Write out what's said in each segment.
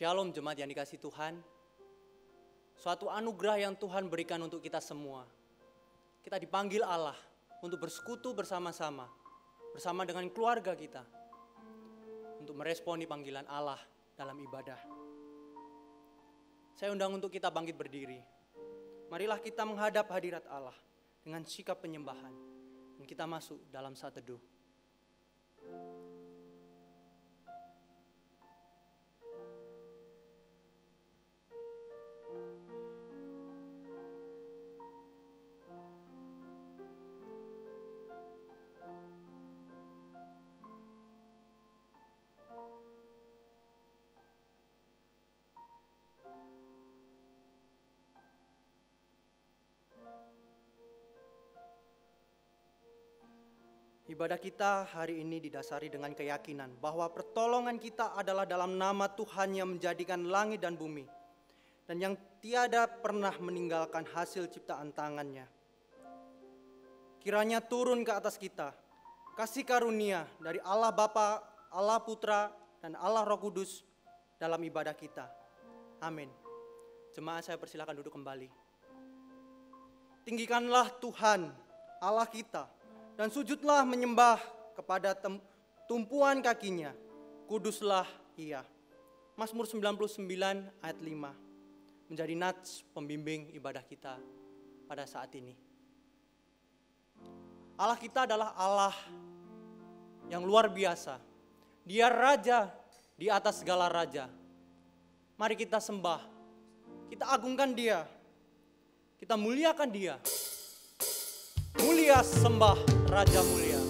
Shalom jemaat yang dikasihi Tuhan. Suatu anugerah yang Tuhan berikan untuk kita semua. Kita dipanggil Allah untuk bersekutu bersama-sama, bersama dengan keluarga kita, untuk meresponi panggilan Allah dalam ibadah. Saya undang untuk kita bangkit berdiri. Marilah kita menghadap hadirat Allah dengan sikap penyembahan. Dan kita masuk dalam saat teduh. Ibadah kita hari ini didasari dengan keyakinan bahwa pertolongan kita adalah dalam nama Tuhan yang menjadikan langit dan bumi, dan yang tiada pernah meninggalkan hasil ciptaan tangannya. Kiranya turun ke atas kita kasih karunia dari Allah Bapa, Allah Putra, dan Allah Roh Kudus dalam ibadah kita. Amin. Jemaat, saya persilakan duduk kembali. Tinggikanlah Tuhan Allah kita, dan sujudlah menyembah kepada tumpuan kakinya. Kuduslah Ia. Mazmur 99 ayat 5 menjadi nats pembimbing ibadah kita pada saat ini. Allah kita adalah Allah yang luar biasa. Dia Raja di atas segala raja. Mari kita sembah, kita agungkan Dia, kita muliakan Dia. Mulia sembah Raja mulia.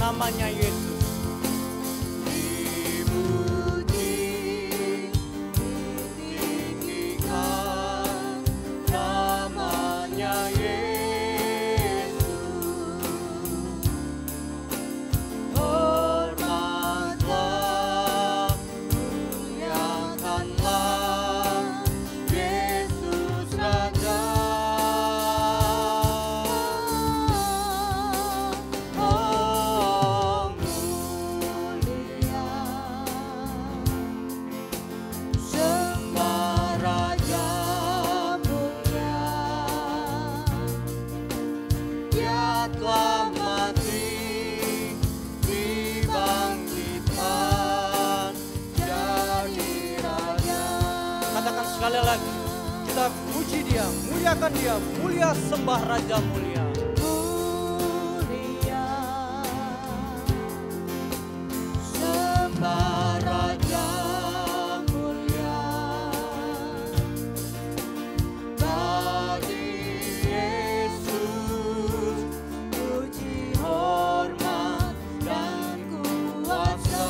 Namanya Yesus. Sekali lagi, kita puji Dia, muliakan Dia, mulia sembah Raja mulia. Mulia sembah Raja mulia, bagi Yesus puji hormat dan kuasa.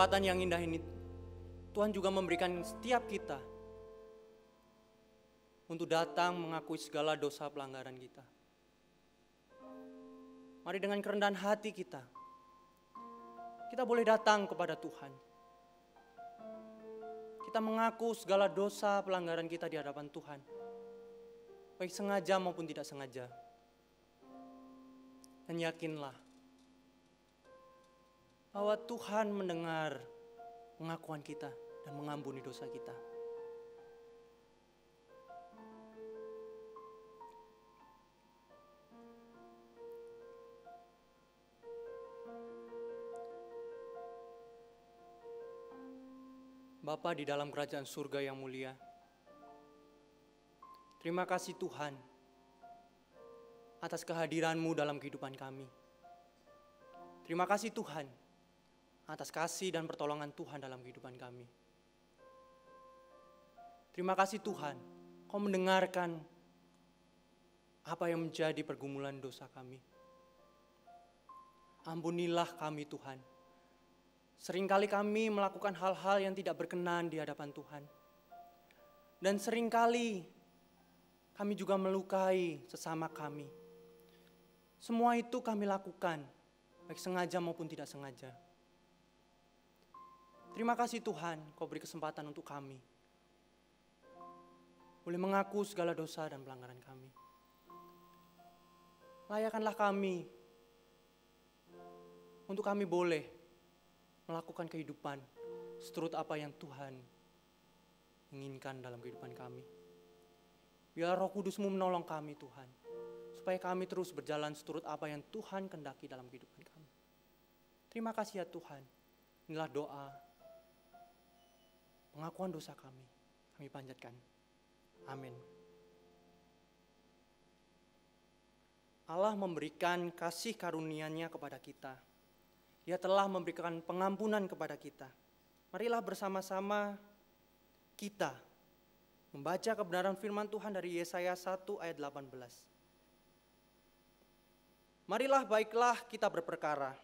kesempatan yang indah ini, Tuhan juga memberikan setiap kita untuk datang mengakui segala dosa pelanggaran kita. Mari dengan kerendahan hati kita boleh datang kepada Tuhan. Kita mengaku segala dosa pelanggaran kita di hadapan Tuhan, baik sengaja maupun tidak sengaja. Dan yakinlah bahwa Tuhan mendengar pengakuan kita dan mengampuni dosa kita. Bapa di dalam kerajaan surga yang mulia, terima kasih Tuhan atas kehadiran-Mu dalam kehidupan kami. Terima kasih Tuhan atas kasih dan pertolongan Tuhan dalam kehidupan kami. Terima kasih Tuhan, Kau mendengarkan apa yang menjadi pergumulan dosa kami. Ampunilah kami Tuhan. Seringkali kami melakukan hal-hal yang tidak berkenan di hadapan Tuhan. Dan seringkali kami juga melukai sesama kami. Semua itu kami lakukan, baik sengaja maupun tidak sengaja. Terima kasih Tuhan, Kau beri kesempatan untuk kami boleh mengaku segala dosa dan pelanggaran kami. Layakkanlah kami untuk kami boleh melakukan kehidupan seturut apa yang Tuhan inginkan dalam kehidupan kami. Biar Roh Kudus-Mu menolong kami Tuhan, supaya kami terus berjalan seturut apa yang Tuhan kehendaki dalam kehidupan kami. Terima kasih ya Tuhan. Inilah doa pengakuan dosa kami panjatkan. Amin. Allah memberikan kasih karunia-Nya kepada kita. Dia telah memberikan pengampunan kepada kita. Marilah bersama-sama kita membaca kebenaran firman Tuhan dari Yesaya 1 ayat 18. Marilah baiklah kita berperkara.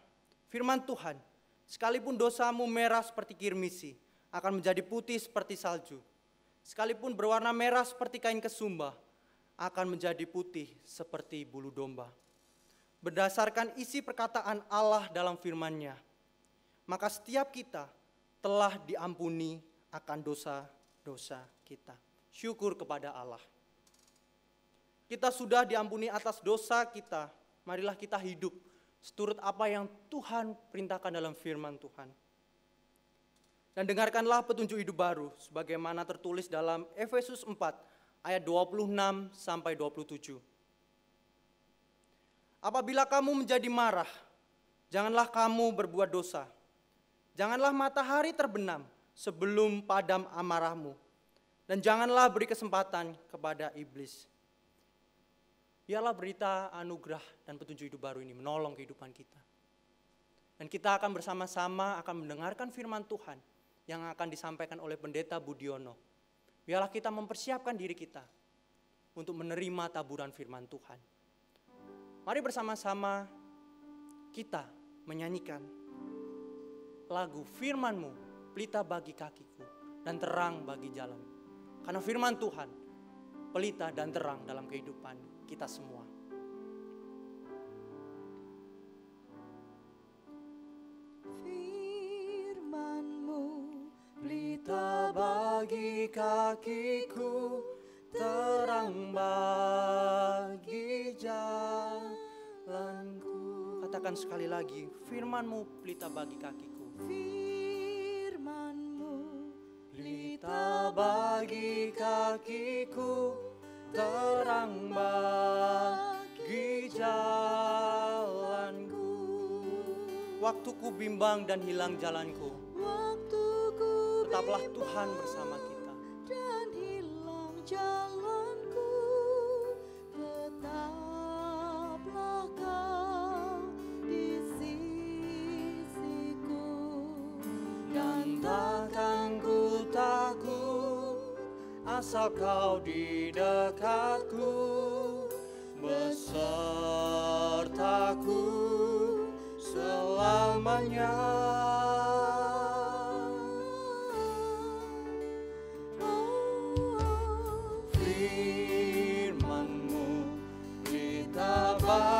Firman Tuhan, sekalipun dosamu merah seperti kirmisi, akan menjadi putih seperti salju. Sekalipun berwarna merah seperti kain kesumba, akan menjadi putih seperti bulu domba. Berdasarkan isi perkataan Allah dalam firman-Nya, maka setiap kita telah diampuni akan dosa-dosa kita. Syukur kepada Allah. Kita sudah diampuni atas dosa kita, marilah kita hidup seturut apa yang Tuhan perintahkan dalam firman Tuhan. Dan dengarkanlah petunjuk hidup baru, sebagaimana tertulis dalam Efesus 4 ayat 26 sampai 27. Apabila kamu menjadi marah, janganlah kamu berbuat dosa. Janganlah matahari terbenam sebelum padam amarahmu. Dan janganlah beri kesempatan kepada iblis. Biarlah berita anugerah dan petunjuk hidup baru ini menolong kehidupan kita. Dan kita akan bersama-sama akan mendengarkan firman Tuhan yang akan disampaikan oleh Pendeta Budiono. Biarlah kita mempersiapkan diri kita untuk menerima taburan firman Tuhan. Mari bersama-sama kita menyanyikan lagu Firman-Mu, pelita bagi kakiku dan terang bagi jalan. Karena firman Tuhan, pelita dan terang dalam kehidupan kita semua. Firman-Mu, pelita bagi kakiku, terang bagi jalanku. Katakan sekali lagi, firman-Mu pelita bagi kakiku. Firman-Mu, pelita bagi kakiku, terang bagi jalanku. Waktuku bimbang dan hilang jalanku, tetaplah Tuhan bersama kita. Dan hilang jalanku, tetaplah Kau di sisiku. Dan takkan ku takut, Asal Kau di dekatku, besertaku selamanya.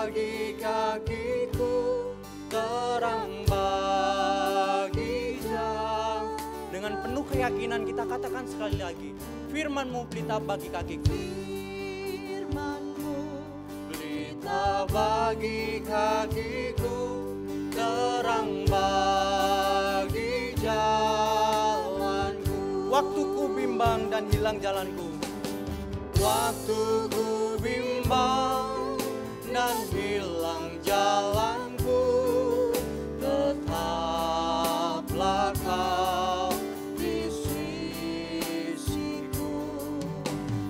bagi kakiku, terang bagi jalan. Dengan penuh keyakinan kita katakan sekali lagi, firman-Mu pelita bagi kakiku. Firman-Mu Pelita bagi kakiku, terang bagi jalanku. Waktu ku bimbang dan hilang jalanku, waktu ku bimbang dan hilang jalanku, tetaplah Kau di sisiku,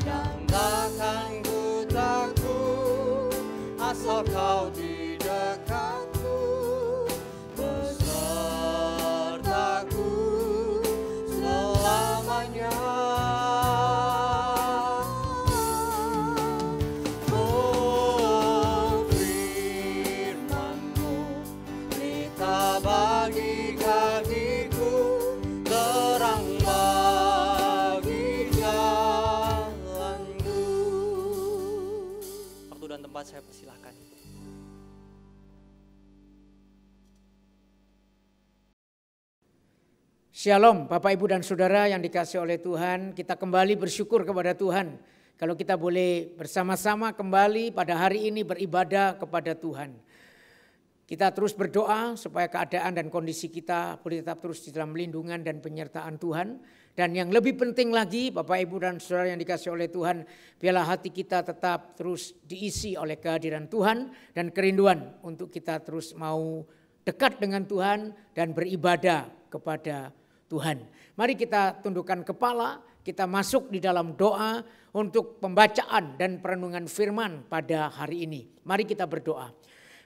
dan takkan ku takut asal Kau di dekatku, besertaku selamanya. Oh, firman-Mu pelita bagi kakiku, terang bagi jalanku. Waktu dan tempat saya persilahkan. Shalom Bapak Ibu dan Saudara yang dikasihi oleh Tuhan, kita kembali bersyukur kepada Tuhan kalau kita boleh bersama-sama kembali pada hari ini beribadah kepada Tuhan. Kita terus berdoa supaya keadaan dan kondisi kita boleh tetap terus di dalam lindungan dan penyertaan Tuhan. Dan yang lebih penting lagi Bapak Ibu dan Saudara yang dikasihi oleh Tuhan, biarlah hati kita tetap terus diisi oleh kehadiran Tuhan dan kerinduan untuk kita terus mau dekat dengan Tuhan dan beribadah kepada Tuhan. Mari kita tundukkan kepala, kita masuk di dalam doa untuk pembacaan dan perenungan firman pada hari ini. Mari kita berdoa.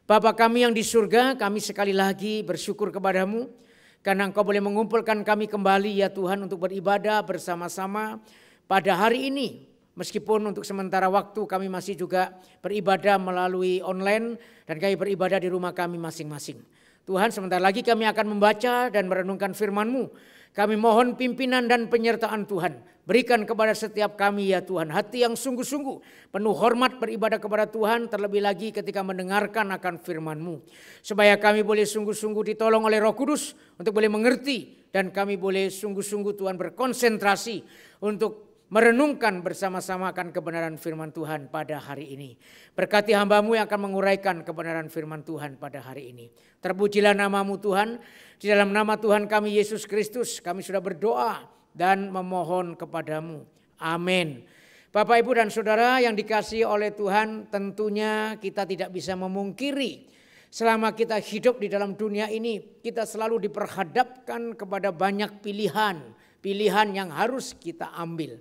Bapa kami yang di surga, kami sekali lagi bersyukur kepadamu karena Engkau boleh mengumpulkan kami kembali ya Tuhan untuk beribadah bersama-sama pada hari ini. Meskipun untuk sementara waktu kami masih juga beribadah melalui online dan kami beribadah di rumah kami masing-masing. Tuhan, sebentar lagi kami akan membaca dan merenungkan firman-Mu. Kami mohon pimpinan dan penyertaan Tuhan. Berikan kepada setiap kami ya Tuhan hati yang sungguh-sungguh penuh hormat beribadah kepada Tuhan, terlebih lagi ketika mendengarkan akan firman-Mu. Supaya kami boleh sungguh-sungguh ditolong oleh Roh Kudus untuk boleh mengerti dan kami boleh sungguh-sungguh Tuhan berkonsentrasi untuk merenungkan bersama-sama akan kebenaran firman Tuhan pada hari ini. Berkati hamba-Mu yang akan menguraikan kebenaran firman Tuhan pada hari ini. Terpujilah nama-Mu Tuhan. Di dalam nama Tuhan kami Yesus Kristus kami sudah berdoa dan memohon kepadamu. Amin. Bapak, Ibu dan Saudara yang dikasihi oleh Tuhan, tentunya kita tidak bisa memungkiri selama kita hidup di dalam dunia ini kita selalu diperhadapkan kepada banyak pilihan yang harus kita ambil.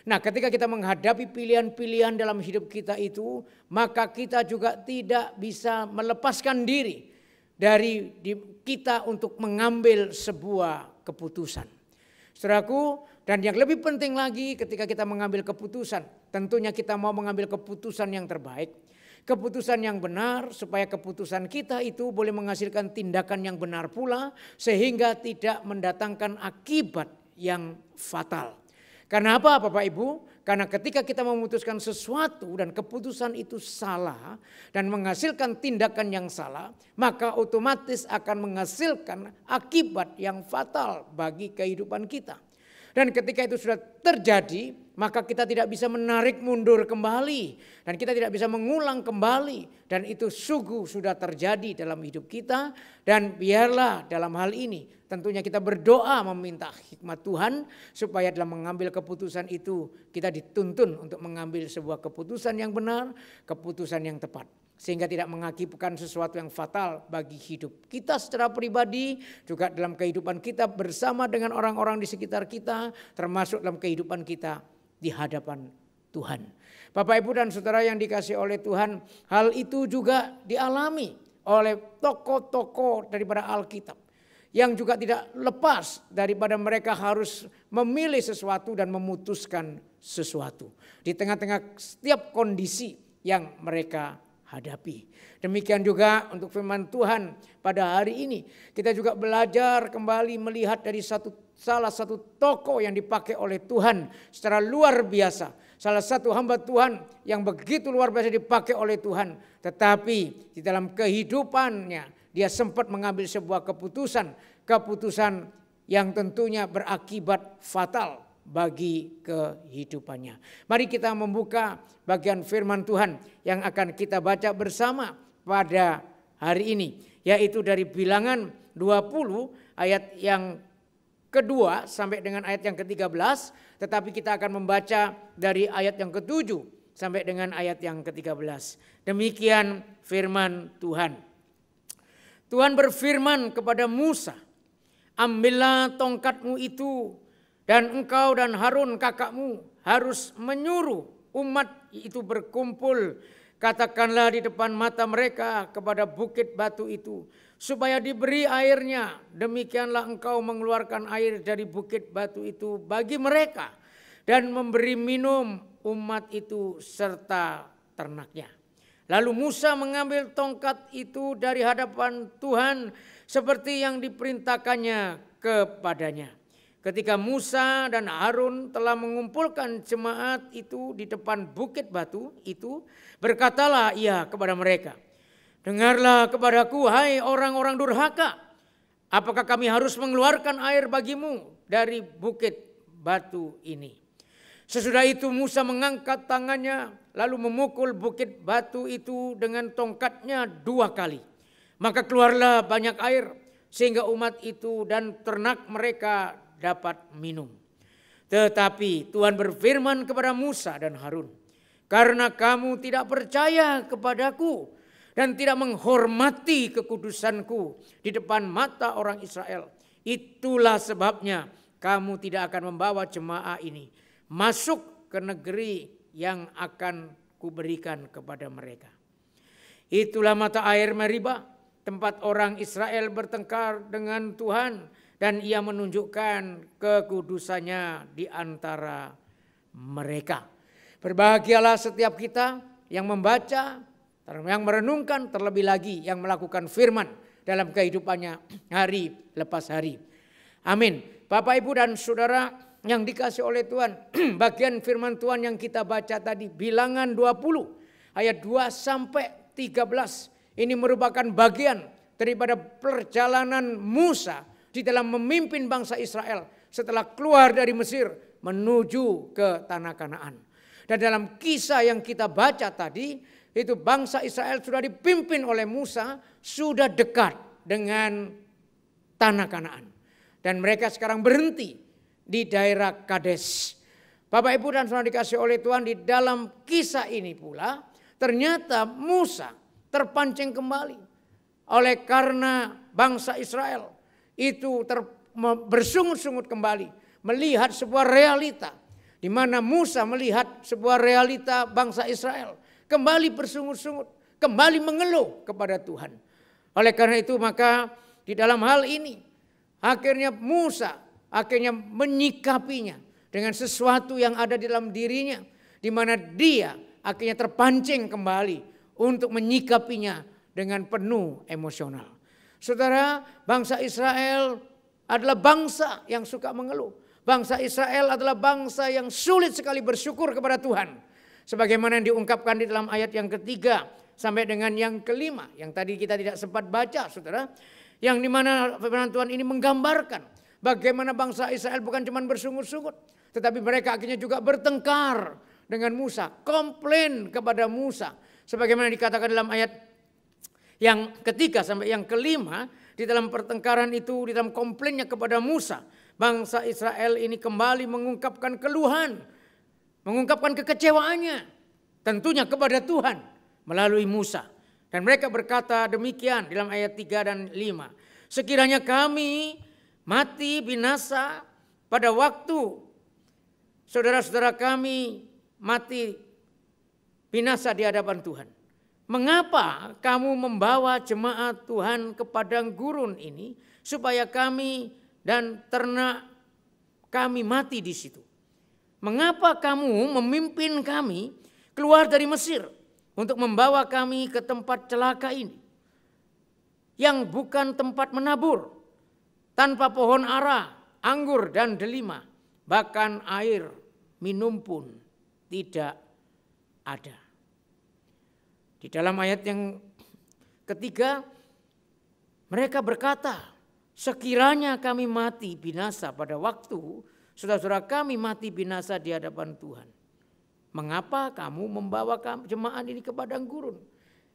Nah, ketika kita menghadapi pilihan-pilihan dalam hidup kita itu, maka kita juga tidak bisa melepaskan diri dari kita untuk mengambil sebuah keputusan. Saudaraku, dan yang lebih penting lagi ketika kita mengambil keputusan, tentunya kita mau mengambil keputusan yang terbaik, keputusan yang benar supaya keputusan kita itu boleh menghasilkan tindakan yang benar pula sehingga tidak mendatangkan akibat yang fatal. Karena apa Bapak Ibu? Karena ketika kita memutuskan sesuatu dan keputusan itu salah dan menghasilkan tindakan yang salah, maka otomatis akan menghasilkan akibat yang fatal bagi kehidupan kita. Dan ketika itu sudah terjadi, maka kita tidak bisa menarik mundur kembali dan kita tidak bisa mengulang kembali, dan itu sungguh sudah terjadi dalam hidup kita. Dan biarlah dalam hal ini tentunya kita berdoa meminta hikmat Tuhan supaya dalam mengambil keputusan itu kita dituntun untuk mengambil sebuah keputusan yang benar, keputusan yang tepat, sehingga tidak mengakibatkan sesuatu yang fatal bagi hidup kita secara pribadi, juga dalam kehidupan kita bersama dengan orang-orang di sekitar kita, termasuk dalam kehidupan kita di hadapan Tuhan. Bapak, Ibu dan Saudara yang dikasihi oleh Tuhan, hal itu juga dialami oleh tokoh-tokoh daripada Alkitab yang juga tidak lepas daripada mereka harus memilih sesuatu dan memutuskan sesuatu di tengah-tengah setiap kondisi yang mereka hadapi. Demikian juga untuk firman Tuhan pada hari ini. Kita juga belajar kembali melihat dari salah satu tokoh yang dipakai oleh Tuhan secara luar biasa. Salah satu hamba Tuhan yang begitu luar biasa dipakai oleh Tuhan. Tetapi di dalam kehidupannya dia sempat mengambil sebuah keputusan yang tentunya berakibat fatal bagi kehidupannya. Mari kita membuka bagian firman Tuhan yang akan kita baca bersama pada hari ini, yaitu dari Bilangan 20 ayat yang kedua sampai dengan ayat yang ke-13, tetapi kita akan membaca dari ayat yang ke-7 sampai dengan ayat yang ke-13. Demikian firman Tuhan. Tuhan berfirman kepada Musa, "Ambillah tongkatmu itu, dan engkau dan Harun kakakmu harus menyuruh umat itu berkumpul. Katakanlah di depan mata mereka kepada bukit batu itu, supaya diberi airnya. Demikianlah engkau mengeluarkan air dari bukit batu itu bagi mereka, dan memberi minum umat itu serta ternaknya." Lalu Musa mengambil tongkat itu dari hadapan Tuhan seperti yang diperintahkannya kepadanya. Ketika Musa dan Harun telah mengumpulkan jemaat itu di depan bukit batu itu, berkatalah ia kepada mereka, "Dengarlah kepadaku, hai orang-orang durhaka. Apakah kami harus mengeluarkan air bagimu dari bukit batu ini?" Sesudah itu Musa mengangkat tangannya lalu memukul bukit batu itu dengan tongkatnya 2 kali. Maka keluarlah banyak air sehingga umat itu dan ternak mereka dapat minum. Tetapi Tuhan berfirman kepada Musa dan Harun, "Karena kamu tidak percaya kepadaku dan tidak menghormati kekudusanku di depan mata orang Israel, itulah sebabnya kamu tidak akan membawa jemaah ini masuk ke negeri yang akan kuberikan kepada mereka." Itulah mata air Meribah, tempat orang Israel bertengkar dengan Tuhan, dan ia menunjukkan kekudusannya di antara mereka. Berbahagialah setiap kita yang membaca, yang merenungkan, terlebih lagi yang melakukan firman dalam kehidupannya hari lepas hari. Amin. Bapak, Ibu, dan Saudara yang dikasih oleh Tuhan, bagian firman Tuhan yang kita baca tadi, Bilangan 20 ayat 2 sampai 13. Ini merupakan bagian daripada perjalanan Musa di dalam memimpin bangsa Israel setelah keluar dari Mesir menuju ke tanah Kanaan. Dan dalam kisah yang kita baca tadi, itu bangsa Israel sudah dipimpin oleh Musa, sudah dekat dengan tanah Kanaan. Dan mereka sekarang berhenti di daerah Kades. Bapak, Ibu, dan Saudara dikasih oleh Tuhan, di dalam kisah ini pula ternyata Musa terpancing kembali oleh karena bangsa Israel itu bersungut-sungut kembali melihat sebuah realita, di mana Musa melihat sebuah realita bangsa Israel kembali bersungut-sungut, kembali mengeluh kepada Tuhan. Oleh karena itu maka di dalam hal ini akhirnya Musa menyikapinya dengan sesuatu yang ada di dalam dirinya, di mana dia akhirnya terpancing kembali untuk menyikapinya dengan penuh emosional. Saudara, bangsa Israel adalah bangsa yang suka mengeluh. Bangsa Israel adalah bangsa yang sulit sekali bersyukur kepada Tuhan. Sebagaimana yang diungkapkan di dalam ayat yang ketiga sampai dengan yang kelima, yang tadi kita tidak sempat baca, saudara. Yang dimana firman Tuhan ini menggambarkan bagaimana bangsa Israel bukan cuma bersungut-sungut, tetapi mereka akhirnya juga bertengkar dengan Musa, komplain kepada Musa. Sebagaimana dikatakan dalam ayat yang ketiga sampai yang kelima, di dalam pertengkaran itu, di dalam komplainnya kepada Musa, bangsa Israel ini kembali mengungkapkan keluhan, mengungkapkan kekecewaannya tentunya kepada Tuhan melalui Musa. Dan mereka berkata demikian dalam ayat 3 dan 5. "Sekiranya kami mati binasa pada waktu saudara-saudara kami mati binasa di hadapan Tuhan, mengapa kamu membawa jemaat Tuhan ke padang gurun ini supaya kami dan ternak kami mati di situ? Mengapa kamu memimpin kami keluar dari Mesir untuk membawa kami ke tempat celaka ini, yang bukan tempat menabur, tanpa pohon ara, anggur dan delima, bahkan air minum pun tidak ada. Di dalam ayat yang ketiga, mereka berkata, sekiranya kami mati binasa pada waktu saudara-saudara kami mati binasa di hadapan Tuhan, mengapa kamu membawa jemaat ini ke padang gurun?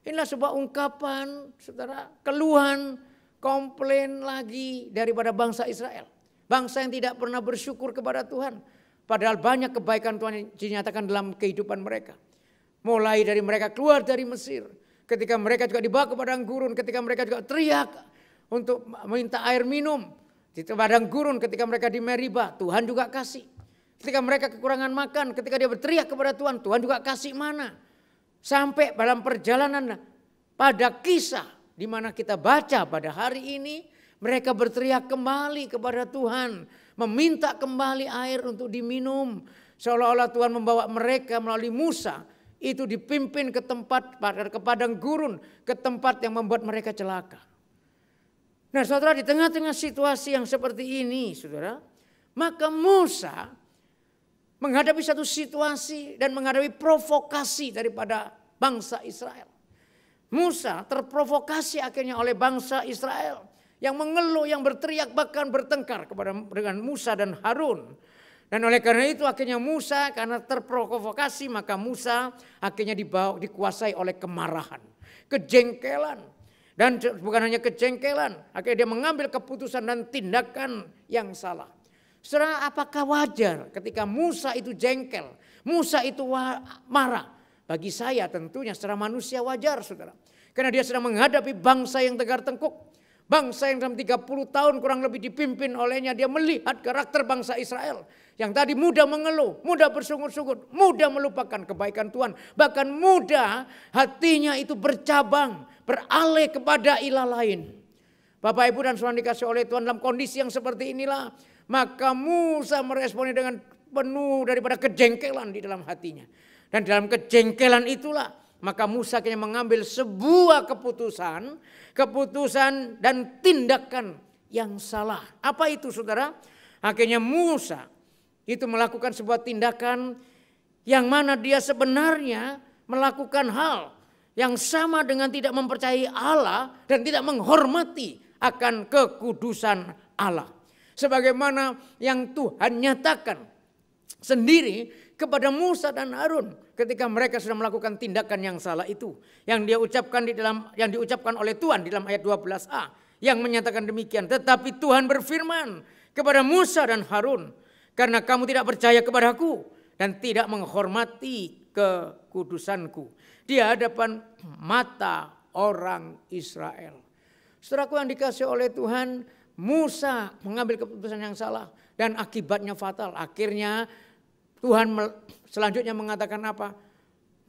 Inilah sebuah ungkapan, saudara, keluhan, komplain lagi daripada bangsa Israel. Bangsa yang tidak pernah bersyukur kepada Tuhan. Padahal banyak kebaikan Tuhan yang dinyatakan dalam kehidupan mereka. Mulai dari mereka keluar dari Mesir. Ketika mereka juga dibawa ke padang gurun. Ketika mereka juga teriak untuk minta air minum. Di padang gurun ketika mereka di Meriba, Tuhan juga kasih. Ketika mereka kekurangan makan, ketika dia berteriak kepada Tuhan, Tuhan juga kasih mana. Sampai dalam perjalanan pada kisah di mana kita baca pada hari ini, mereka berteriak kembali kepada Tuhan, meminta kembali air untuk diminum. Seolah-olah Tuhan membawa mereka melalui Musa, itu dipimpin ke tempat, ke padang gurun, ke tempat yang membuat mereka celaka. Nah saudara, di tengah-tengah situasi yang seperti ini, saudara, maka Musa menghadapi satu situasi dan menghadapi provokasi daripada bangsa Israel. Musa terprovokasi akhirnya oleh bangsa Israel yang mengeluh, yang berteriak, bahkan bertengkar dengan Musa dan Harun. Dan oleh karena itu akhirnya Musa, karena terprovokasi, maka Musa akhirnya dikuasai oleh kemarahan, kejengkelan. Dan bukan hanya kejengkelan, akhirnya dia mengambil keputusan dan tindakan yang salah. Saudara, apakah wajar ketika Musa itu jengkel, Musa itu marah? Bagi saya tentunya secara manusia wajar, saudara. Karena dia sedang menghadapi bangsa yang tegar tengkuk. Bangsa yang dalam 30 tahun kurang lebih dipimpin olehnya, dia melihat karakter bangsa Israel. Yang tadi mudah mengeluh, mudah bersungut-sungut, mudah melupakan kebaikan Tuhan. Bahkan mudah hatinya itu bercabang, beralih kepada ilah lain. Bapak, Ibu dan Saudara dikasih oleh Tuhan, dalam kondisi yang seperti inilah, maka Musa meresponi dengan penuh daripada kejengkelan di dalam hatinya. Dan dalam kejengkelan itulah, maka Musa akhirnya mengambil sebuah keputusan dan tindakan yang salah. Apa itu, saudara? Akhirnya Musa itu melakukan sebuah tindakan yang mana dia sebenarnya melakukan hal yang sama dengan tidak mempercayai Allah dan tidak menghormati akan kekudusan Allah. Sebagaimana yang Tuhan nyatakan sendiri kepada Musa dan Harun ketika mereka sudah melakukan tindakan yang salah itu, yang dia ucapkan yang diucapkan oleh Tuhan di dalam ayat 12a yang menyatakan demikian. Tetapi Tuhan berfirman kepada Musa dan Harun, karena kamu tidak percaya kepadaku dan tidak menghormati kekudusanku di hadapan mata orang Israel. Saudaraku yang dikasih oleh Tuhan, Musa mengambil keputusan yang salah dan akibatnya fatal. Akhirnya Tuhan selanjutnya mengatakan apa?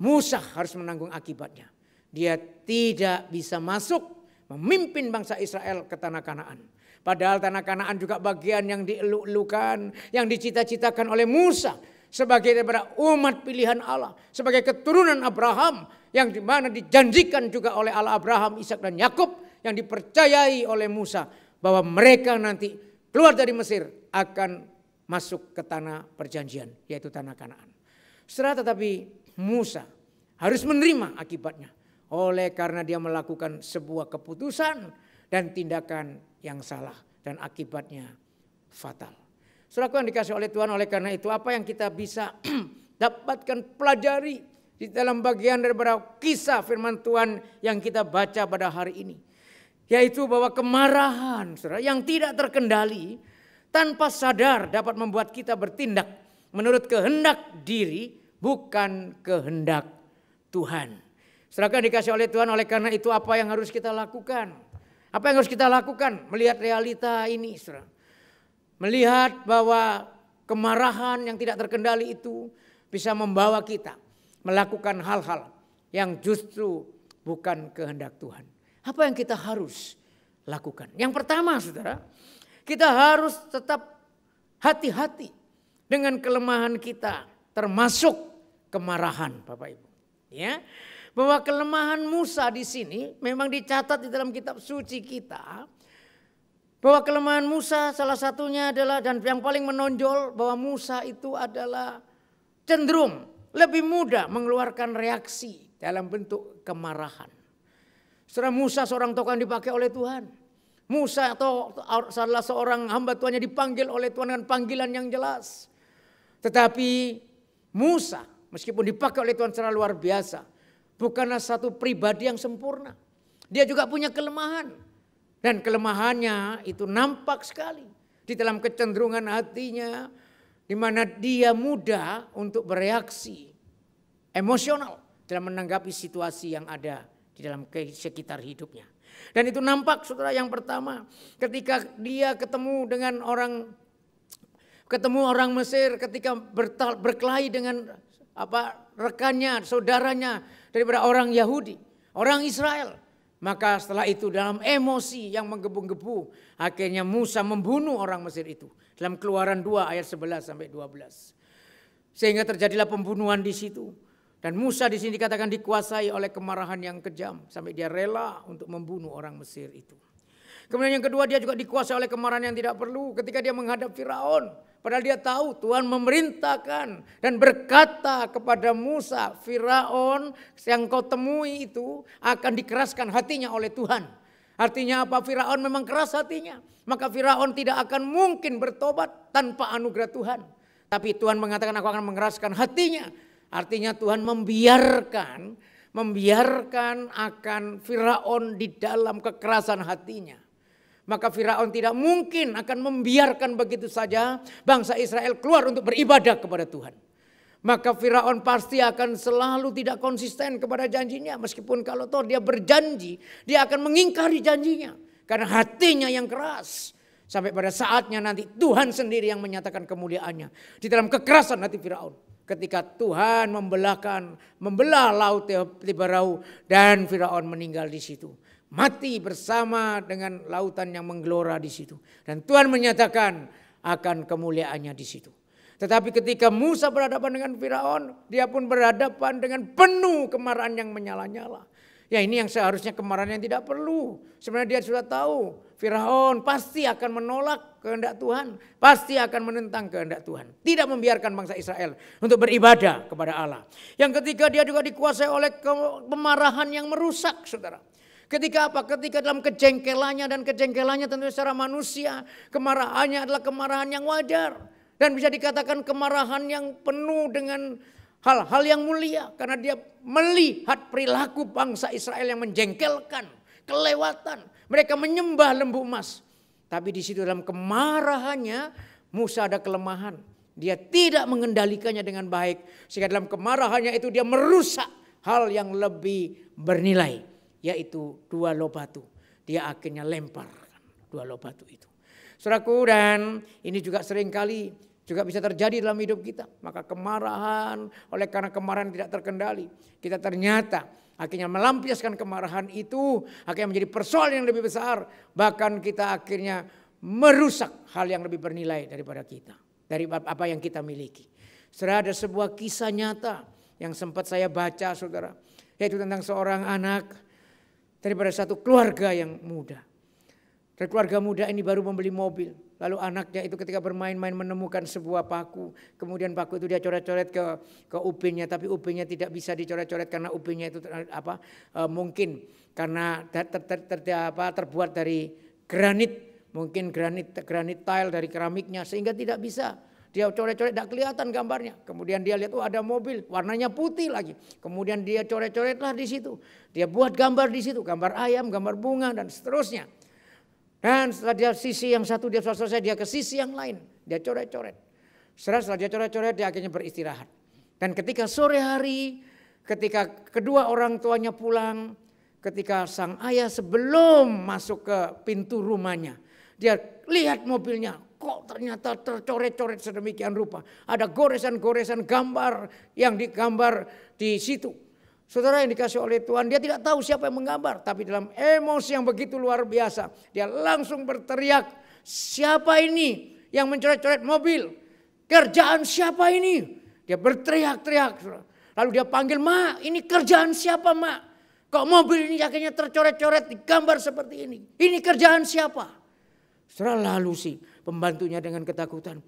Musa harus menanggung akibatnya. Dia tidak bisa masuk memimpin bangsa Israel ke tanah Kanaan. Padahal tanah Kanaan juga bagian yang dieluk-elukan, yang dicita-citakan oleh Musa sebagai daripada umat pilihan Allah, sebagai keturunan Abraham yang dimana dijanjikan juga oleh Allah Abraham, Ishak dan Yakub, yang dipercayai oleh Musa bahwa mereka nanti keluar dari Mesir akan masuk ke tanah perjanjian, yaitu tanah Kanaan. Tetapi Musa harus menerima akibatnya oleh karena dia melakukan sebuah keputusan dan tindakan yang salah dan akibatnya fatal. Saudaraku yang dikasih oleh Tuhan, oleh karena itu apa yang kita bisa dapatkan pelajari di dalam bagian daripada kisah firman Tuhan yang kita baca pada hari ini, yaitu bahwa kemarahan saudara yang tidak terkendali tanpa sadar dapat membuat kita bertindak menurut kehendak diri, bukan kehendak Tuhan. Saudara yang dikasih oleh Tuhan, oleh karena itu apa yang harus kita lakukan? Apa yang harus kita lakukan melihat realita ini, saudara? Melihat bahwa kemarahan yang tidak terkendali itu bisa membawa kita melakukan hal-hal yang justru bukan kehendak Tuhan. Apa yang kita harus lakukan? Yang pertama, saudara, kita harus tetap hati-hati dengan kelemahan kita, termasuk kemarahan, Bapak Ibu. Ya, bahwa kelemahan Musa di sini memang dicatat di dalam kitab suci kita. Bahwa kelemahan Musa salah satunya adalah, dan yang paling menonjol, bahwa Musa itu adalah cenderung lebih mudah mengeluarkan reaksi dalam bentuk kemarahan. Saudara, Musa seorang tokoh yang dipakai oleh Tuhan. Musa atau salah seorang hamba Tuhan yang dipanggil oleh Tuhan dengan panggilan yang jelas. Tetapi Musa meskipun dipakai oleh Tuhan secara luar biasa, bukanlah satu pribadi yang sempurna. Dia juga punya kelemahan. Dan kelemahannya itu nampak sekali di dalam kecenderungan hatinya, di mana dia mudah untuk bereaksi emosional dalam menanggapi situasi yang ada di dalam sekitar hidupnya. Dan itu nampak, saudara, yang pertama ketika dia ketemu orang Mesir, ketika berkelahi dengan rekannya, saudaranya daripada orang Yahudi, orang Israel. Maka setelah itu dalam emosi yang menggebu-gebu, akhirnya Musa membunuh orang Mesir itu. Dalam Keluaran 2 ayat 11 sampai 12. Sehingga terjadilah pembunuhan di situ. Dan Musa di sini dikatakan dikuasai oleh kemarahan yang kejam. Sampai dia rela untuk membunuh orang Mesir itu. Kemudian yang kedua, dia juga dikuasai oleh kemarahan yang tidak perlu ketika dia menghadap Firaun. Padahal dia tahu Tuhan memerintahkan dan berkata kepada Musa, Firaun yang kau temui itu akan dikeraskan hatinya oleh Tuhan. Artinya apa? Firaun memang keras hatinya. Maka Firaun tidak akan mungkin bertobat tanpa anugerah Tuhan. Tapi Tuhan mengatakan aku akan mengeraskan hatinya. Artinya Tuhan membiarkan akan Firaun di dalam kekerasan hatinya. Maka Firaun tidak mungkin akan membiarkan begitu saja bangsa Israel keluar untuk beribadah kepada Tuhan. Maka Firaun pasti akan selalu tidak konsisten kepada janjinya. Meskipun kalau toh dia berjanji, dia akan mengingkari janjinya. Karena hatinya yang keras. Sampai pada saatnya nanti Tuhan sendiri yang menyatakan kemuliaannya di dalam kekerasan hati Firaun. Ketika Tuhan membelah laut Tiberau dan Firaun meninggal di situ. Mati bersama dengan lautan yang menggelora di situ. Dan Tuhan menyatakan akan kemuliaannya di situ. Tetapi ketika Musa berhadapan dengan Firaun, dia pun berhadapan dengan penuh kemarahan yang menyala-nyala. Ya, ini yang seharusnya kemarahan yang tidak perlu. Sebenarnya dia sudah tahu Firaun pasti akan menolak kehendak Tuhan. Pasti akan menentang kehendak Tuhan. Tidak membiarkan bangsa Israel untuk beribadah kepada Allah. Yang ketiga, dia juga dikuasai oleh kemarahan yang merusak, saudara. Ketika apa? Ketika dalam kejengkelannya tentu secara manusia, kemarahannya adalah kemarahan yang wajar. Dan bisa dikatakan kemarahan yang penuh dengan hal-hal yang mulia. Karena dia melihat perilaku bangsa Israel yang menjengkelkan, kelewatan. Mereka menyembah lembu emas. Tapi di situ dalam kemarahannya Musa ada kelemahan. Dia tidak mengendalikannya dengan baik. Sehingga dalam kemarahannya itu dia merusak hal yang lebih bernilai. Yaitu 2 loh batu. Dia akhirnya lempar 2 loh batu itu. Saudaraku, dan ini juga seringkali juga bisa terjadi dalam hidup kita. Maka kemarahan, oleh karena kemarahan tidak terkendali, kita ternyata akhirnya melampiaskan kemarahan itu, akhirnya menjadi persoalan yang lebih besar. Bahkan kita akhirnya merusak hal yang lebih bernilai daripada kita. Dari apa yang kita miliki. Saudara, ada sebuah kisah nyata yang sempat saya baca, saudara. Yaitu tentang seorang anak daripada satu keluarga yang muda. Dan keluarga muda ini baru membeli mobil. Lalu anaknya itu ketika bermain-main menemukan sebuah paku. Kemudian paku itu dia coret-coret ke upinnya. Tapi upinnya tidak bisa dicoret-coret karena upinnya itu mungkin karena terbuat dari granit. Mungkin granit tile dari keramiknya sehingga tidak bisa. Dia coret-coret tidak kelihatan gambarnya. Kemudian dia lihat ada mobil warnanya putih lagi. Kemudian dia coret-coretlah di situ. Dia buat gambar di situ, gambar ayam, gambar bunga dan seterusnya. Dan setelah dia sisi yang satu dia selesai, dia ke sisi yang lain. Dia coret-coret. Setelah dia coret-coret, dia akhirnya beristirahat. Dan ketika sore hari, ketika kedua orang tuanya pulang, ketika sang ayah sebelum masuk ke pintu rumahnya, dia lihat mobilnya. Kok ternyata tercoret-coret sedemikian rupa. Ada goresan-goresan gambar yang digambar di situ. Saudara yang dikasih oleh Tuhan, dia tidak tahu siapa yang menggambar. Tapi dalam emosi yang begitu luar biasa, dia langsung berteriak, siapa ini yang mencoret-coret mobil? Kerjaan siapa ini? Dia berteriak-teriak. Lalu dia panggil, "Mak, ini kerjaan siapa, Mak? Kok mobil ini akhirnya tercoret-coret di gambar seperti ini? Ini kerjaan siapa?" Setelah lalu si pembantunya dengan ketakutan,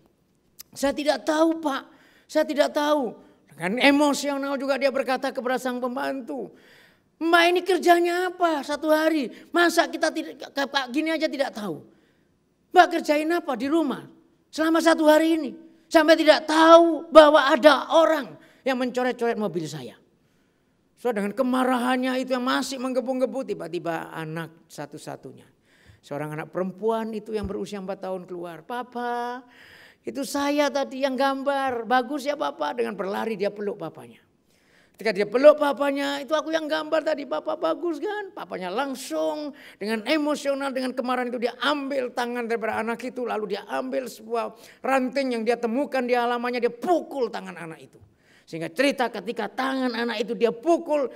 "Saya tidak tahu, Pak. Saya tidak tahu." Dengan emosional juga dia berkata kepada sang pembantu, "Mbak, ini kerjanya apa satu hari? Masa kita tidak kayak gini aja tidak tahu? Mbak kerjain apa di rumah selama satu hari ini? Sampai tidak tahu bahwa ada orang yang mencoret-coret mobil saya." So, dengan kemarahannya itu yang masih menggebu-gebu, tiba-tiba anak satu-satunya, seorang anak perempuan itu yang berusia 4 tahun keluar. "Papa, itu saya tadi yang gambar. Bagus ya Papa." Dengan berlari dia peluk papanya. Ketika dia peluk papanya, "Itu aku yang gambar tadi, Papa, bagus kan?" Papanya langsung dengan emosional, dengan kemarahan itu dia ambil tangan daripada anak itu. Lalu dia ambil sebuah ranting yang dia temukan di halamannya, dia pukul tangan anak itu. Sehingga cerita ketika tangan anak itu dia pukul,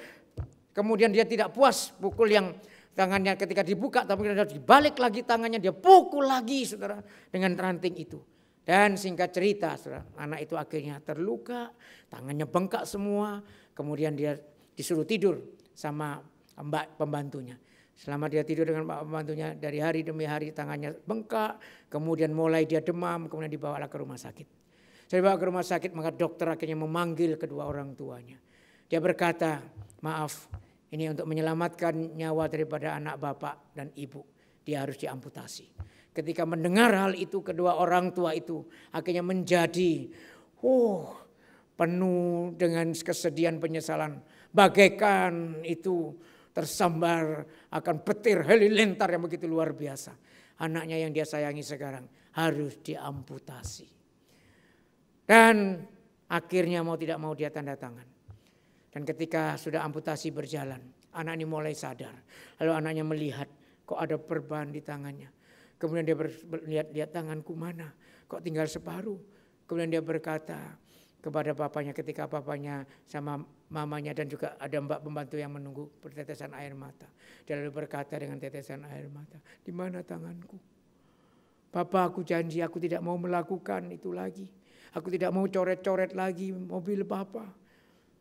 kemudian dia tidak puas pukul yang tangannya ketika dibuka, tapi kemudian dibalik lagi tangannya, dia pukul lagi, saudara, dengan ranting itu. Dan singkat cerita, saudara, anak itu akhirnya terluka, tangannya bengkak semua, kemudian dia disuruh tidur sama mbak pembantunya. Selama dia tidur dengan mbak pembantunya, dari hari demi hari tangannya bengkak, kemudian mulai dia demam, kemudian dibawalah ke rumah sakit. Saya dibawa ke rumah sakit, maka dokter akhirnya memanggil kedua orang tuanya. Dia berkata, "Maaf, ini untuk menyelamatkan nyawa daripada anak bapak dan ibu, dia harus diamputasi." Ketika mendengar hal itu, kedua orang tua itu akhirnya menjadi penuh dengan kesedihan, penyesalan. Bagaikan itu tersambar akan petir halilintar yang begitu luar biasa. Anaknya yang dia sayangi sekarang harus diamputasi. Dan akhirnya mau tidak mau dia tanda tangan. Dan ketika sudah amputasi berjalan, anak ini mulai sadar. Lalu anaknya melihat kok ada perban di tangannya. Kemudian dia lihat tanganku mana, kok tinggal separuh. Kemudian dia berkata kepada papanya, ketika papanya sama mamanya dan juga ada mbak pembantu yang menunggu bertetesan air mata. Dia lalu berkata dengan tetesan air mata, "Di mana tanganku? Papa, aku janji aku tidak mau melakukan itu lagi. Aku tidak mau coret-coret lagi mobil Papa.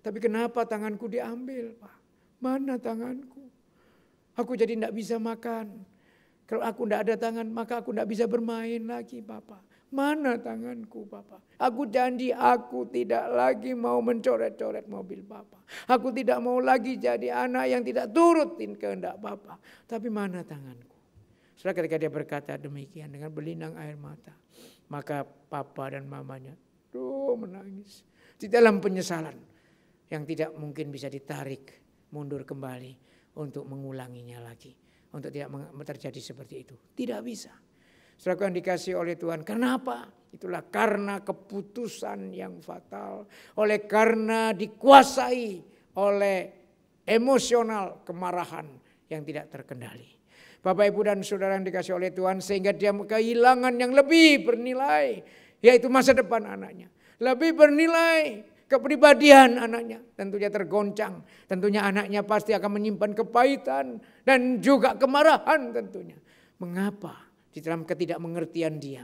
Tapi kenapa tanganku diambil, Pak? Mana tanganku? Aku jadi tidak bisa makan. Kalau aku tidak ada tangan, maka aku tidak bisa bermain lagi, Papa. Mana tanganku, Papa? Aku janji aku tidak lagi mau mencoret-coret mobil Papa. Aku tidak mau lagi jadi anak yang tidak turutin kehendak Papa. Tapi mana tanganku?" Setelah ketika dia berkata demikian dengan berlinang air mata, maka papa dan mamanya menangis di dalam penyesalan yang tidak mungkin bisa ditarik mundur kembali untuk mengulanginya lagi, untuk tidak terjadi seperti itu. Tidak bisa. Saudara yang dikasihi oleh Tuhan, kenapa? Itulah karena keputusan yang fatal, oleh karena dikuasai oleh emosional kemarahan yang tidak terkendali. Bapak, Ibu dan Saudara yang dikasihi oleh Tuhan, sehingga dia kehilangan yang lebih bernilai, yaitu masa depan anaknya. Lebih bernilai kepribadian anaknya, tentunya tergoncang. Tentunya anaknya pasti akan menyimpan kepahitan dan juga kemarahan tentunya. Mengapa? Di dalam ketidakmengertian dia,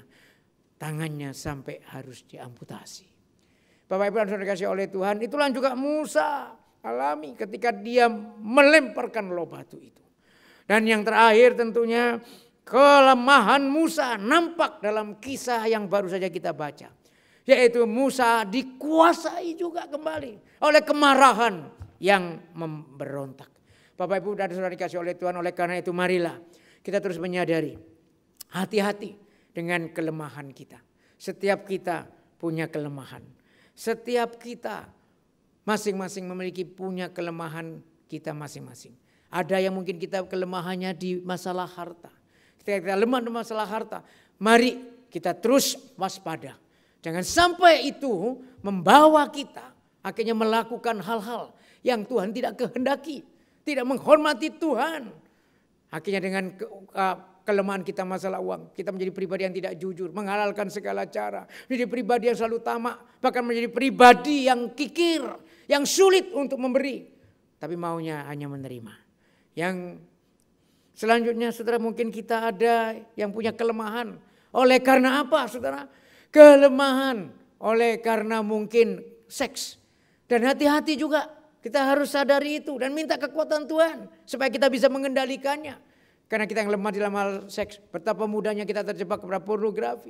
tangannya sampai harus diamputasi. Bapak, Ibu dan Saudara dikasihi oleh Tuhan, itulah juga Musa alami ketika dia melemparkan loh batu itu. Dan yang terakhir tentunya kelemahan Musa nampak dalam kisah yang baru saja kita baca. Yaitu Musa dikuasai juga kembali oleh kemarahan yang memberontak. Bapak, Ibu dan Saudara dikasihi oleh Tuhan, oleh karena itu marilah kita terus menyadari, hati-hati dengan kelemahan kita. Setiap kita punya kelemahan. Setiap kita masing-masing memiliki punya kelemahan kita masing-masing. Ada yang mungkin kita kelemahannya di masalah harta. Ketika kita lemah di masalah harta, mari kita terus waspada. Jangan sampai itu membawa kita akhirnya melakukan hal-hal yang Tuhan tidak kehendaki. Tidak menghormati Tuhan. Akhirnya dengan kelemahan kita masalah uang, kita menjadi pribadi yang tidak jujur, menghalalkan segala cara. Menjadi pribadi yang selalu tamak, bahkan menjadi pribadi yang kikir, yang sulit untuk memberi. Tapi maunya hanya menerima. Yang selanjutnya saudara, mungkin kita ada yang punya kelemahan. Oleh karena apa saudara? Kelemahan oleh karena mungkin seks. Dan hati-hati juga, kita harus sadari itu dan minta kekuatan Tuhan supaya kita bisa mengendalikannya. Karena kita yang lemah di dalam hal seks, betapa mudahnya kita terjebak kepada pornografi.